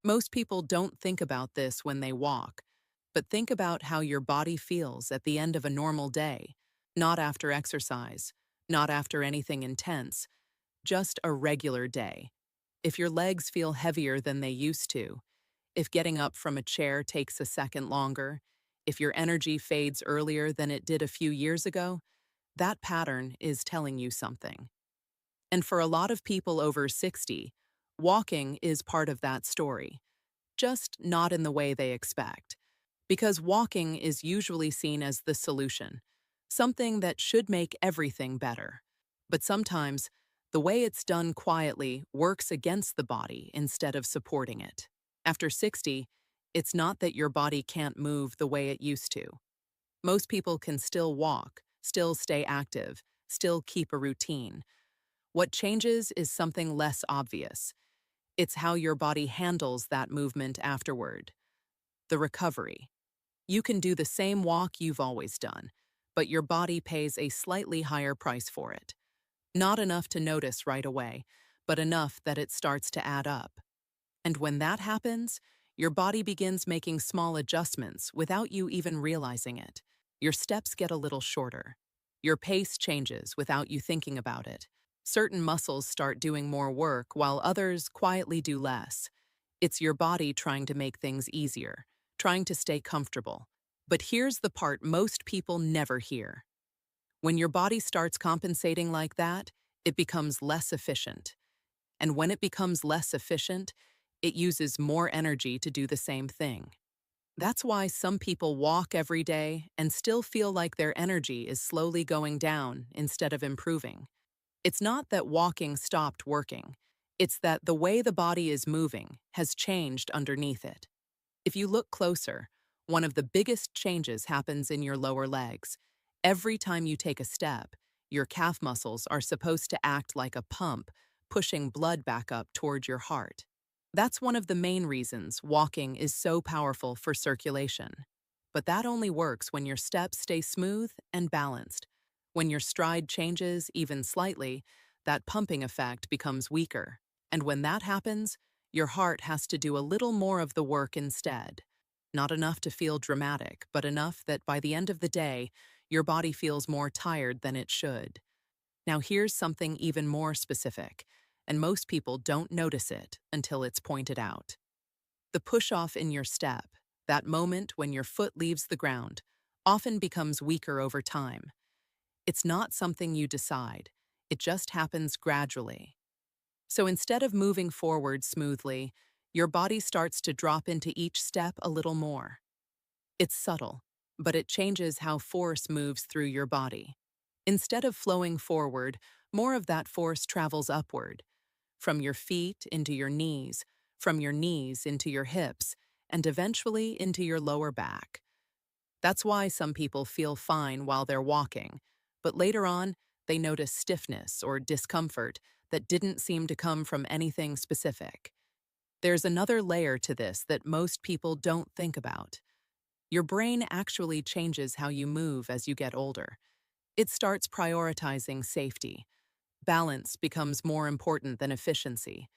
Most people don't think about this when they walk, but think about how your body feels at the end of a normal day, not after exercise, not after anything intense, just a regular day. If your legs feel heavier than they used to, if getting up from a chair takes a second longer, if your energy fades earlier than it did a few years ago, that pattern is telling you something. And for a lot of people over 60, walking is part of that story, just not in the way they expect. Because walking is usually seen as the solution, something that should make everything better. But sometimes, the way it's done quietly works against the body instead of supporting it. After 60, it's not that your body can't move the way it used to. Most people can still walk, still stay active, still keep a routine. What changes is something less obvious. It's how your body handles that movement afterward. The recovery. You can do the same walk you've always done, but your body pays a slightly higher price for it. Not enough to notice right away, but enough that it starts to add up. And when that happens, your body begins making small adjustments without you even realizing it. Your steps get a little shorter. Your pace changes without you thinking about it. Certain muscles start doing more work while others quietly do less. It's your body trying to make things easier, trying to stay comfortable. But here's the part most people never hear. When your body starts compensating like that, it becomes less efficient. And when it becomes less efficient, it uses more energy to do the same thing. That's why some people walk every day and still feel like their energy is slowly going down instead of improving. It's not that walking stopped working. It's that the way the body is moving has changed underneath it. If you look closer, one of the biggest changes happens in your lower legs. Every time you take a step, your calf muscles are supposed to act like a pump, pushing blood back up toward your heart. That's one of the main reasons walking is so powerful for circulation. But that only works when your steps stay smooth and balanced. When your stride changes even slightly, that pumping effect becomes weaker. And when that happens, your heart has to do a little more of the work instead. Not enough to feel dramatic, but enough that by the end of the day, your body feels more tired than it should. Now here's something even more specific, and most people don't notice it until it's pointed out. The push-off in your step, that moment when your foot leaves the ground, often becomes weaker over time. It's not something you decide. It just happens gradually. So instead of moving forward smoothly, your body starts to drop into each step a little more. It's subtle, but it changes how force moves through your body. Instead of flowing forward, more of that force travels upward, from your feet into your knees, from your knees into your hips, and eventually into your lower back. That's why some people feel fine while they're walking, but later on, they notice stiffness or discomfort that didn't seem to come from anything specific. There's another layer to this that most people don't think about. Your brain actually changes how you move as you get older. It starts prioritizing safety. Balance becomes more important than efficiency.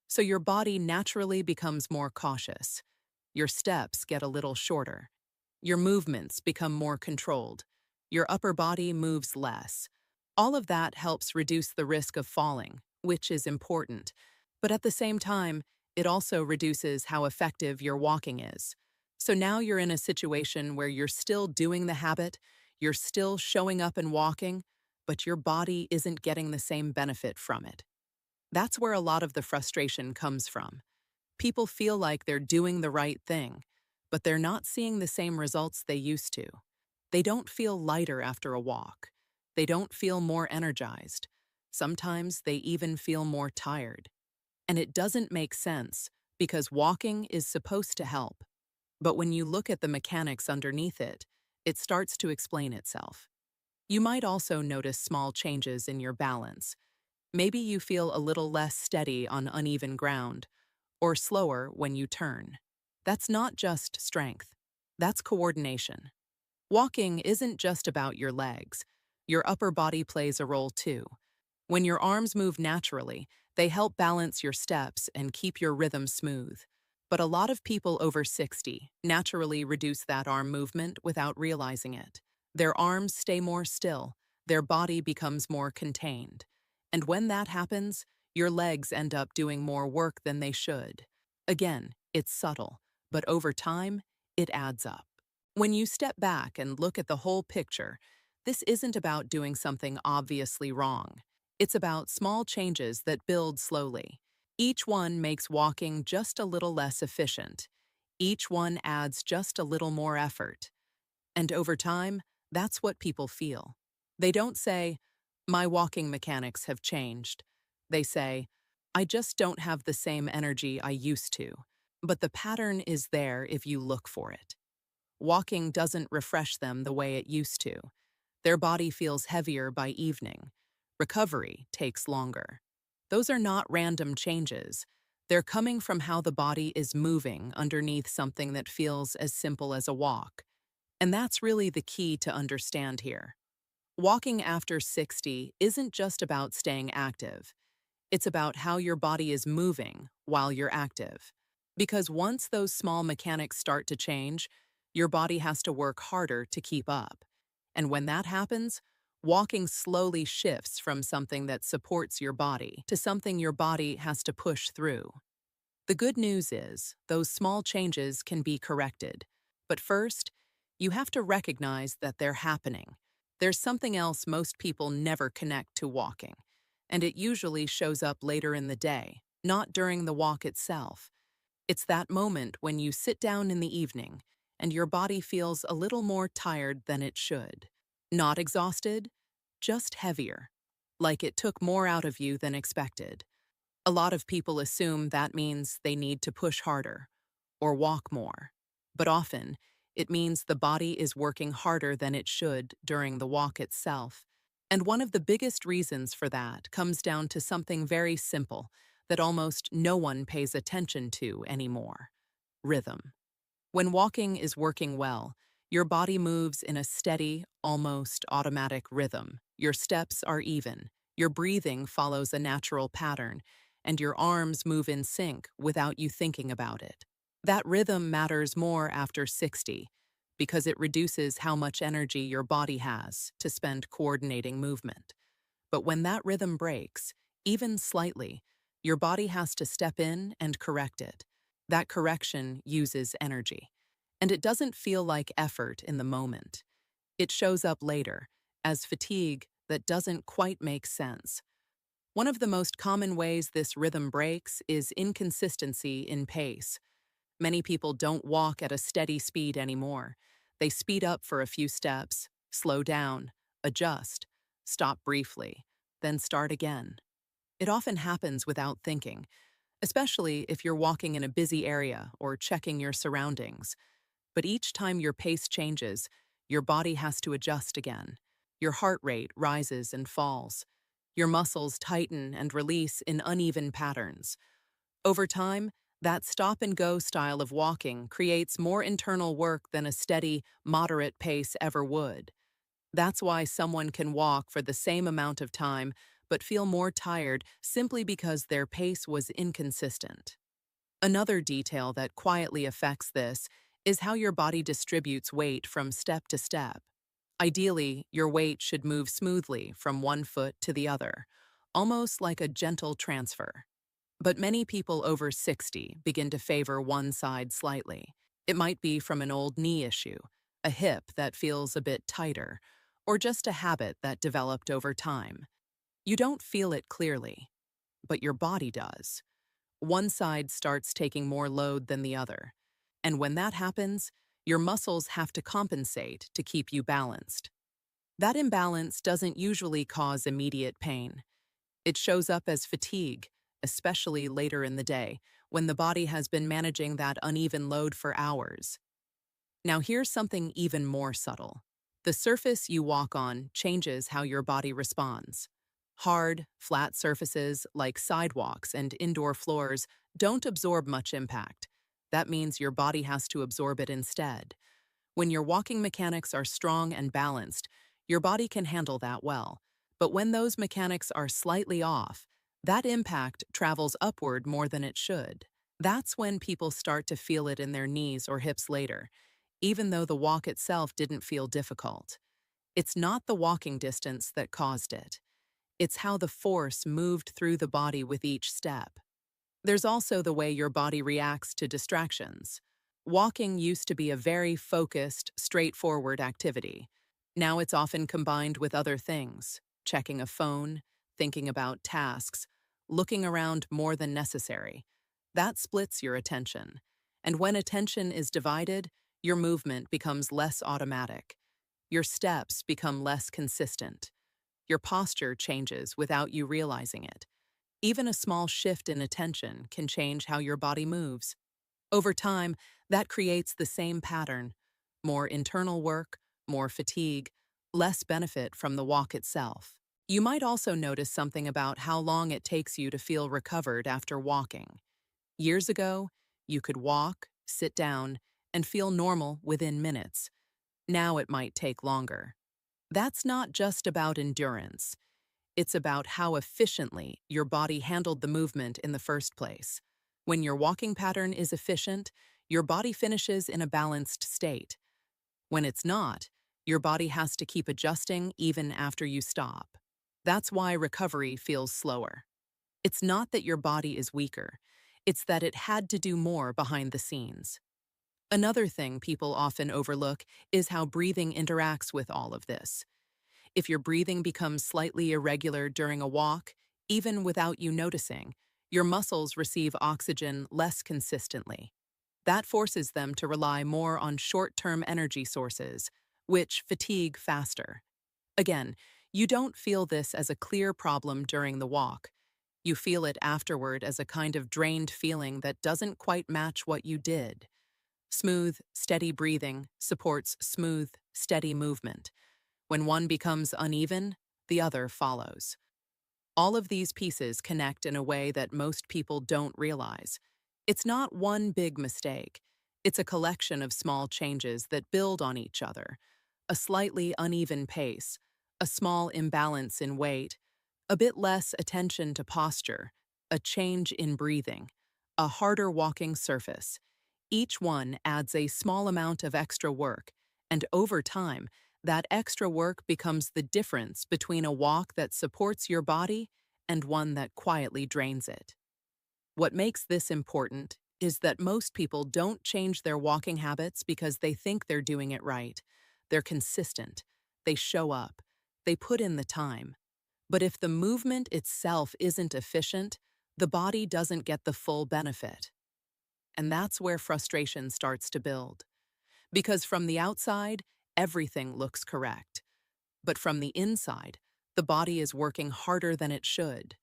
So your body naturally becomes more cautious. Your steps get a little shorter. Your movements become more controlled. Your upper body moves less. All of that helps reduce the risk of falling, which is important. But at the same time, it also reduces how effective your walking is. So now you're in a situation where you're still doing the habit, you're still showing up and walking, but your body isn't getting the same benefit from it. That's where a lot of the frustration comes from. People feel like they're doing the right thing, but they're not seeing the same results they used to. They don't feel lighter after a walk. They don't feel more energized. Sometimes they even feel more tired. And it doesn't make sense because walking is supposed to help. But when you look at the mechanics underneath it, it starts to explain itself. You might also notice small changes in your balance. Maybe you feel a little less steady on uneven ground, or slower when you turn. That's not just strength. That's coordination. Walking isn't just about your legs. Your upper body plays a role too. When your arms move naturally, they help balance your steps and keep your rhythm smooth. But a lot of people over 60 naturally reduce that arm movement without realizing it. Their arms stay more still, their body becomes more contained. And when that happens, your legs end up doing more work than they should. Again, it's subtle, but over time, it adds up. When you step back and look at the whole picture, this isn't about doing something obviously wrong. It's about small changes that build slowly. Each one makes walking just a little less efficient. Each one adds just a little more effort. And over time, that's what people feel. They don't say, "My walking mechanics have changed." They say, "I just don't have the same energy I used to." But the pattern is there if you look for it. Walking doesn't refresh them the way it used to. Their body feels heavier by evening. Recovery takes longer. Those are not random changes. They're coming from how the body is moving underneath something that feels as simple as a walk. And that's really the key to understand here. Walking after 60 isn't just about staying active. It's about how your body is moving while you're active. Because once those small mechanics start to change, your body has to work harder to keep up. And when that happens, walking slowly shifts from something that supports your body to something your body has to push through. The good news is, those small changes can be corrected. But first, you have to recognize that they're happening. There's something else most people never connect to walking, and it usually shows up later in the day, not during the walk itself. It's that moment when you sit down in the evening and your body feels a little more tired than it should. Not exhausted, just heavier, like it took more out of you than expected. A lot of people assume that means they need to push harder or walk more, but often it means the body is working harder than it should during the walk itself. And one of the biggest reasons for that comes down to something very simple that almost no one pays attention to anymore: rhythm. When walking is working well, your body moves in a steady, almost automatic rhythm. Your steps are even, your breathing follows a natural pattern, and your arms move in sync without you thinking about it. That rhythm matters more after 60 because it reduces how much energy your body has to spend coordinating movement. But when that rhythm breaks, even slightly, your body has to step in and correct it. That correction uses energy. And it doesn't feel like effort in the moment. It shows up later as fatigue that doesn't quite make sense. One of the most common ways this rhythm breaks is inconsistency in pace. Many people don't walk at a steady speed anymore. They speed up for a few steps, slow down, adjust, stop briefly, then start again. It often happens without thinking, especially if you're walking in a busy area or checking your surroundings. But each time your pace changes, your body has to adjust again. Your heart rate rises and falls. Your muscles tighten and release in uneven patterns. Over time, that stop-and-go style of walking creates more internal work than a steady, moderate pace ever would. That's why someone can walk for the same amount of time but feel more tired simply because their pace was inconsistent. Another detail that quietly affects this is how your body distributes weight from step to step. Ideally, your weight should move smoothly from one foot to the other, almost like a gentle transfer. But many people over 60 begin to favor one side slightly. It might be from an old knee issue, a hip that feels a bit tighter, or just a habit that developed over time. You don't feel it clearly, but your body does. One side starts taking more load than the other. And when that happens, your muscles have to compensate to keep you balanced. That imbalance doesn't usually cause immediate pain. It shows up as fatigue, especially later in the day, when the body has been managing that uneven load for hours. Now here's something even more subtle. The surface you walk on changes how your body responds. Hard, flat surfaces like sidewalks and indoor floors don't absorb much impact. That means your body has to absorb it instead. When your walking mechanics are strong and balanced, your body can handle that well. But when those mechanics are slightly off, that impact travels upward more than it should. That's when people start to feel it in their knees or hips later, even though the walk itself didn't feel difficult. It's not the walking distance that caused it. It's how the force moved through the body with each step. There's also the way your body reacts to distractions. Walking used to be a very focused, straightforward activity. Now it's often combined with other things, checking a phone, thinking about tasks, looking around more than necessary. That splits your attention. And when attention is divided, your movement becomes less automatic. Your steps become less consistent. Your posture changes without you realizing it. Even a small shift in attention can change how your body moves. Over time, that creates the same pattern: more internal work, more fatigue, less benefit from the walk itself. You might also notice something about how long it takes you to feel recovered after walking. Years ago, you could walk, sit down, and feel normal within minutes. Now it might take longer. That's not just about endurance. It's about how efficiently your body handled the movement in the first place. When your walking pattern is efficient, your body finishes in a balanced state. When it's not, your body has to keep adjusting even after you stop. That's why recovery feels slower. It's not that your body is weaker, it's that it had to do more behind the scenes. Another thing people often overlook is how breathing interacts with all of this. If your breathing becomes slightly irregular during a walk, even without you noticing, your muscles receive oxygen less consistently. That forces them to rely more on short-term energy sources, which fatigue faster. Again, you don't feel this as a clear problem during the walk. You feel it afterward as a kind of drained feeling that doesn't quite match what you did. Smooth, steady breathing supports smooth, steady movement. When one becomes uneven, the other follows. All of these pieces connect in a way that most people don't realize. It's not one big mistake. It's a collection of small changes that build on each other. A slightly uneven pace, a small imbalance in weight, a bit less attention to posture, a change in breathing, a harder walking surface. Each one adds a small amount of extra work, and over time, that extra work becomes the difference between a walk that supports your body and one that quietly drains it. What makes this important is that most people don't change their walking habits because they think they're doing it right. They're consistent. They show up. They put in the time. But if the movement itself isn't efficient, the body doesn't get the full benefit. And that's where frustration starts to build. Because from the outside, everything looks correct. But from the inside, the body is working harder than it should.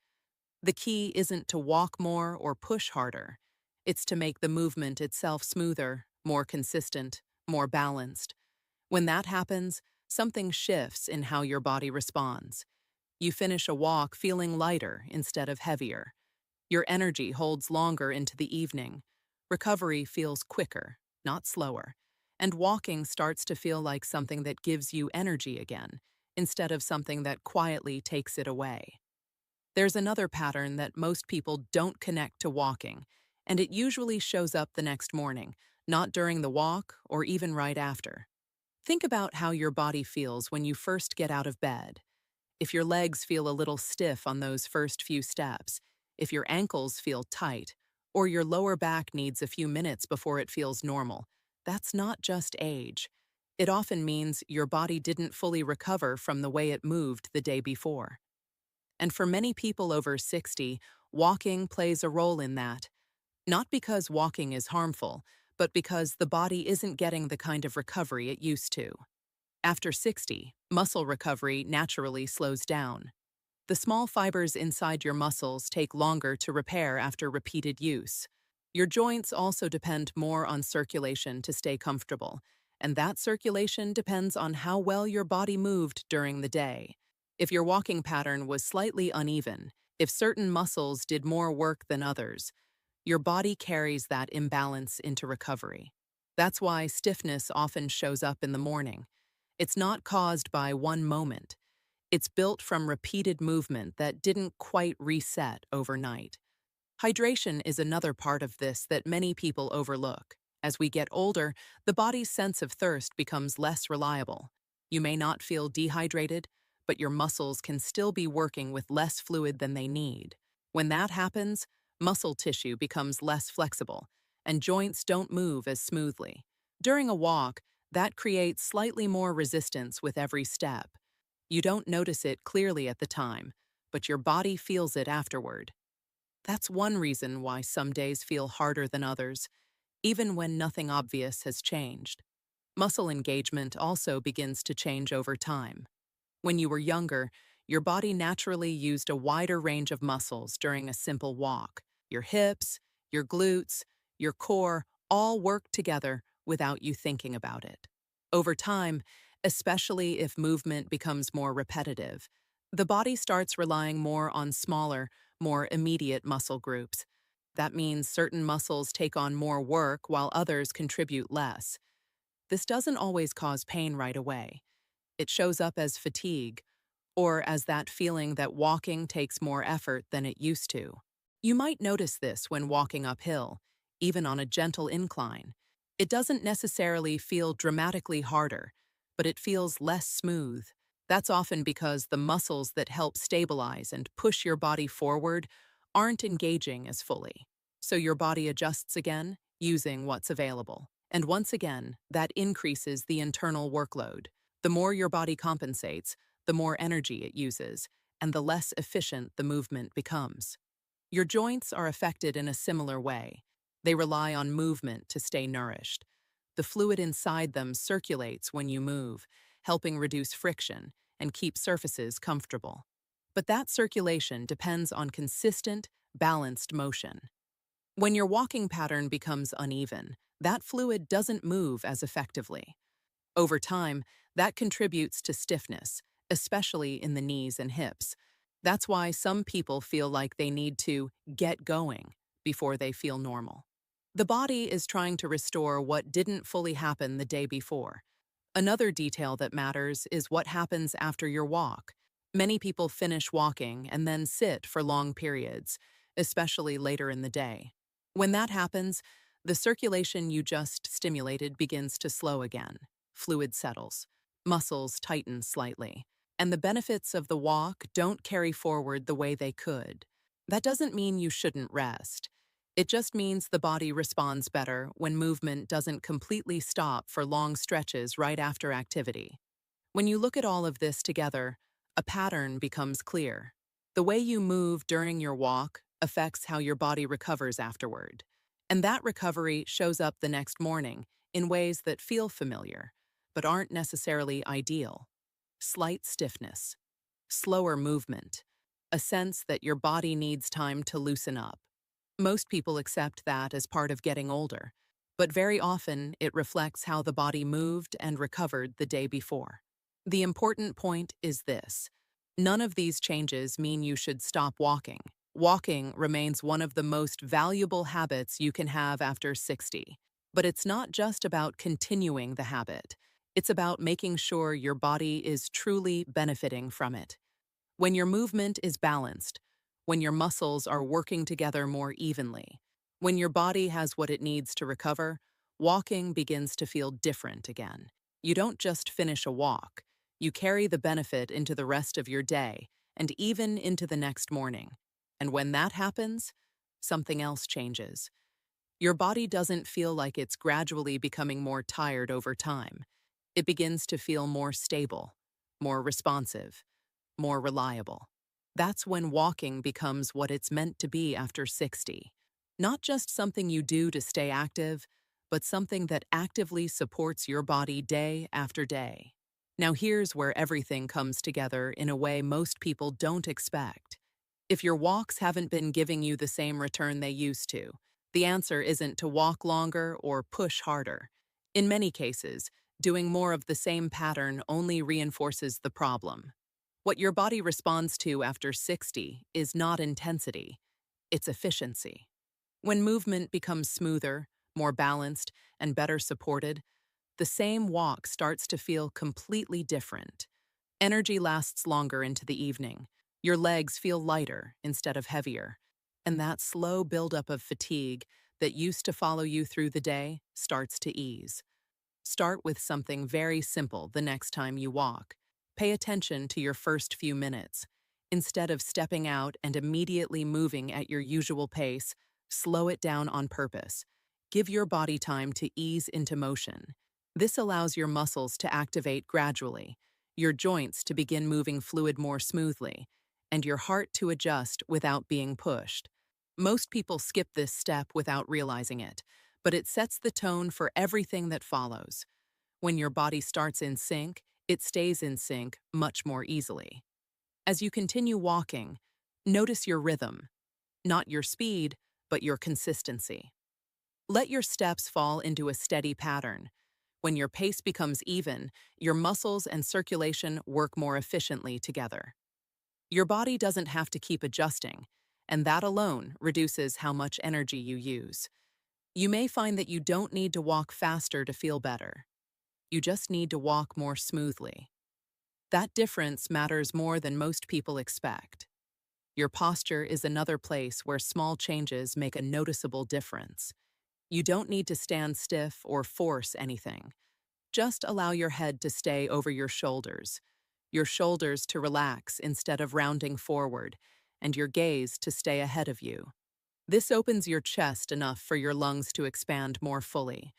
The key isn't to walk more or push harder. It's to make the movement itself smoother, more consistent, more balanced. When that happens, something shifts in how your body responds. You finish a walk feeling lighter instead of heavier. Your energy holds longer into the evening. Recovery feels quicker, not slower. And walking starts to feel like something that gives you energy again, instead of something that quietly takes it away. There's another pattern that most people don't connect to walking, and it usually shows up the next morning, not during the walk or even right after. Think about how your body feels when you first get out of bed. If your legs feel a little stiff on those first few steps, if your ankles feel tight, or your lower back needs a few minutes before it feels normal, that's not just age. It often means your body didn't fully recover from the way it moved the day before. And for many people over 60, walking plays a role in that. Not because walking is harmful, but because the body isn't getting the kind of recovery it used to. After 60, muscle recovery naturally slows down. The small fibers inside your muscles take longer to repair after repeated use. Your joints also depend more on circulation to stay comfortable, and that circulation depends on how well your body moved during the day. If your walking pattern was slightly uneven, if certain muscles did more work than others, your body carries that imbalance into recovery. That's why stiffness often shows up in the morning. It's not caused by one moment. It's built from repeated movement that didn't quite reset overnight. Hydration is another part of this that many people overlook. As we get older, the body's sense of thirst becomes less reliable. You may not feel dehydrated, but your muscles can still be working with less fluid than they need. When that happens, muscle tissue becomes less flexible, and joints don't move as smoothly. During a walk, that creates slightly more resistance with every step. You don't notice it clearly at the time, but your body feels it afterward. That's one reason why some days feel harder than others, even when nothing obvious has changed. Muscle engagement also begins to change over time. When you were younger, your body naturally used a wider range of muscles during a simple walk. Your hips, your glutes, your core all work together without you thinking about it. Over time, especially if movement becomes more repetitive, the body starts relying more on smaller, more immediate muscle groups. That means certain muscles take on more work while others contribute less. This doesn't always cause pain right away. It shows up as fatigue, or as that feeling that walking takes more effort than it used to. You might notice this when walking uphill, even on a gentle incline. It doesn't necessarily feel dramatically harder, but it feels less smooth. That's often because the muscles that help stabilize and push your body forward aren't engaging as fully. So your body adjusts again, using what's available. And once again, that increases the internal workload. The more your body compensates, the more energy it uses, and the less efficient the movement becomes. Your joints are affected in a similar way. They rely on movement to stay nourished. The fluid inside them circulates when you move, helping reduce friction and keep surfaces comfortable. But that circulation depends on consistent, balanced motion. When your walking pattern becomes uneven, that fluid doesn't move as effectively. Over time, that contributes to stiffness, especially in the knees and hips. That's why some people feel like they need to get going before they feel normal. The body is trying to restore what didn't fully happen the day before. Another detail that matters is what happens after your walk. Many people finish walking and then sit for long periods, especially later in the day. When that happens, the circulation you just stimulated begins to slow again. Fluid settles, muscles tighten slightly, and the benefits of the walk don't carry forward the way they could. That doesn't mean you shouldn't rest. It just means the body responds better when movement doesn't completely stop for long stretches right after activity. When you look at all of this together, a pattern becomes clear. The way you move during your walk affects how your body recovers afterward. And that recovery shows up the next morning in ways that feel familiar, but aren't necessarily ideal. Slight stiffness, slower movement, a sense that your body needs time to loosen up. Most people accept that as part of getting older, but very often it reflects how the body moved and recovered the day before. The important point is this: none of these changes mean you should stop walking. Walking remains one of the most valuable habits you can have after 60. But it's not just about continuing the habit. It's about making sure your body is truly benefiting from it. When your movement is balanced, when your muscles are working together more evenly, when your body has what it needs to recover, walking begins to feel different again. You don't just finish a walk, you carry the benefit into the rest of your day and even into the next morning. And when that happens, something else changes. Your body doesn't feel like it's gradually becoming more tired over time. It begins to feel more stable, more responsive, more reliable. That's when walking becomes what it's meant to be after 60. Not just something you do to stay active, but something that actively supports your body day after day. Now here's where everything comes together in a way most people don't expect. If your walks haven't been giving you the same return they used to, the answer isn't to walk longer or push harder. In many cases, doing more of the same pattern only reinforces the problem. What your body responds to after 60 is not intensity, it's efficiency. When movement becomes smoother, more balanced, and better supported, the same walk starts to feel completely different. Energy lasts longer into the evening. Your legs feel lighter instead of heavier, and that slow buildup of fatigue that used to follow you through the day starts to ease. Start with something very simple the next time you walk. Pay attention to your first few minutes. Instead of stepping out and immediately moving at your usual pace, slow it down on purpose. Give your body time to ease into motion. This allows your muscles to activate gradually, your joints to begin moving fluid more smoothly, and your heart to adjust without being pushed. Most people skip this step without realizing it, but it sets the tone for everything that follows. When your body starts in sync, it stays in sync much more easily. As you continue walking, notice your rhythm, not your speed, but your consistency. Let your steps fall into a steady pattern. When your pace becomes even, your muscles and circulation work more efficiently together. Your body doesn't have to keep adjusting, and that alone reduces how much energy you use. You may find that you don't need to walk faster to feel better. You just need to walk more smoothly. That difference matters more than most people expect. Your posture is another place where small changes make a noticeable difference. You don't need to stand stiff or force anything. Just allow your head to stay over your shoulders to relax instead of rounding forward, and your gaze to stay ahead of you. This opens your chest enough for your lungs to expand more fully.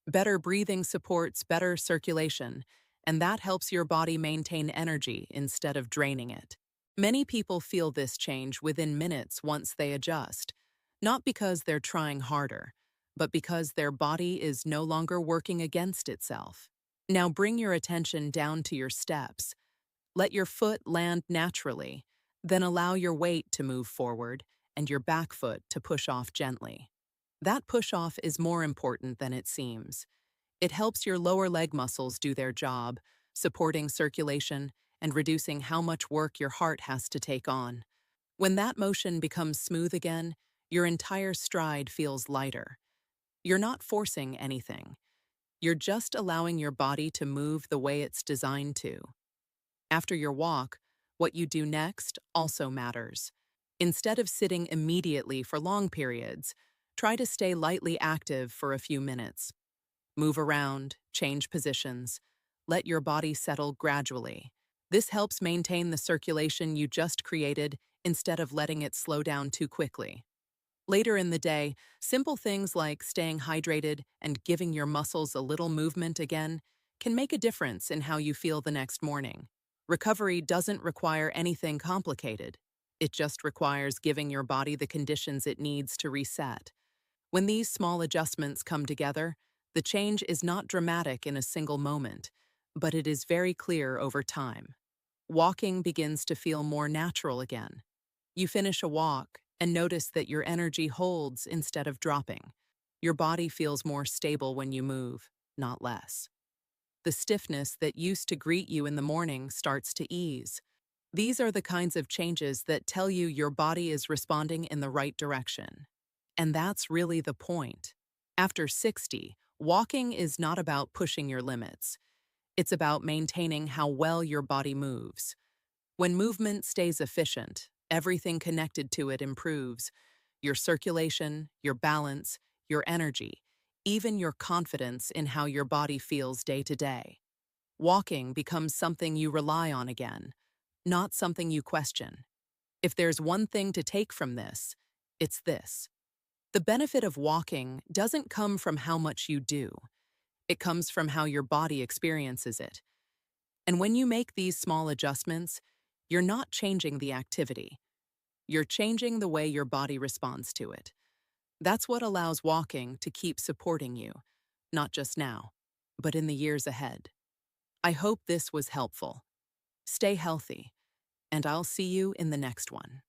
Better breathing supports better circulation, and that helps your body maintain energy instead of draining it. Many people feel this change within minutes once they adjust, not because they're trying harder, but because their body is no longer working against itself. Now bring your attention down to your steps. Let your foot land naturally, then allow your weight to move forward and your back foot to push off gently. That push-off is more important than it seems. It helps your lower leg muscles do their job, supporting circulation and reducing how much work your heart has to take on. When that motion becomes smooth again, your entire stride feels lighter. You're not forcing anything. You're just allowing your body to move the way it's designed to. After your walk, what you do next also matters. Instead of sitting immediately for long periods, try to stay lightly active for a few minutes. Move around, change positions, let your body settle gradually. This helps maintain the circulation you just created instead of letting it slow down too quickly. Later in the day, simple things like staying hydrated and giving your muscles a little movement again can make a difference in how you feel the next morning. Recovery doesn't require anything complicated. It just requires giving your body the conditions it needs to reset. When these small adjustments come together, the change is not dramatic in a single moment, but it is very clear over time. Walking begins to feel more natural again. You finish a walk and notice that your energy holds instead of dropping. Your body feels more stable when you move, not less. The stiffness that used to greet you in the morning starts to ease. These are the kinds of changes that tell you your body is responding in the right direction. And that's really the point. After 60, walking is not about pushing your limits. It's about maintaining how well your body moves. When movement stays efficient, everything connected to it improves. Your circulation, your balance, your energy, even your confidence in how your body feels day to day. Walking becomes something you rely on again, not something you question. If there's one thing to take from this, it's this. The benefit of walking doesn't come from how much you do. It comes from how your body experiences it. And when you make these small adjustments, you're not changing the activity. You're changing the way your body responds to it. That's what allows walking to keep supporting you, not just now, but in the years ahead. I hope this was helpful. Stay healthy, and I'll see you in the next one.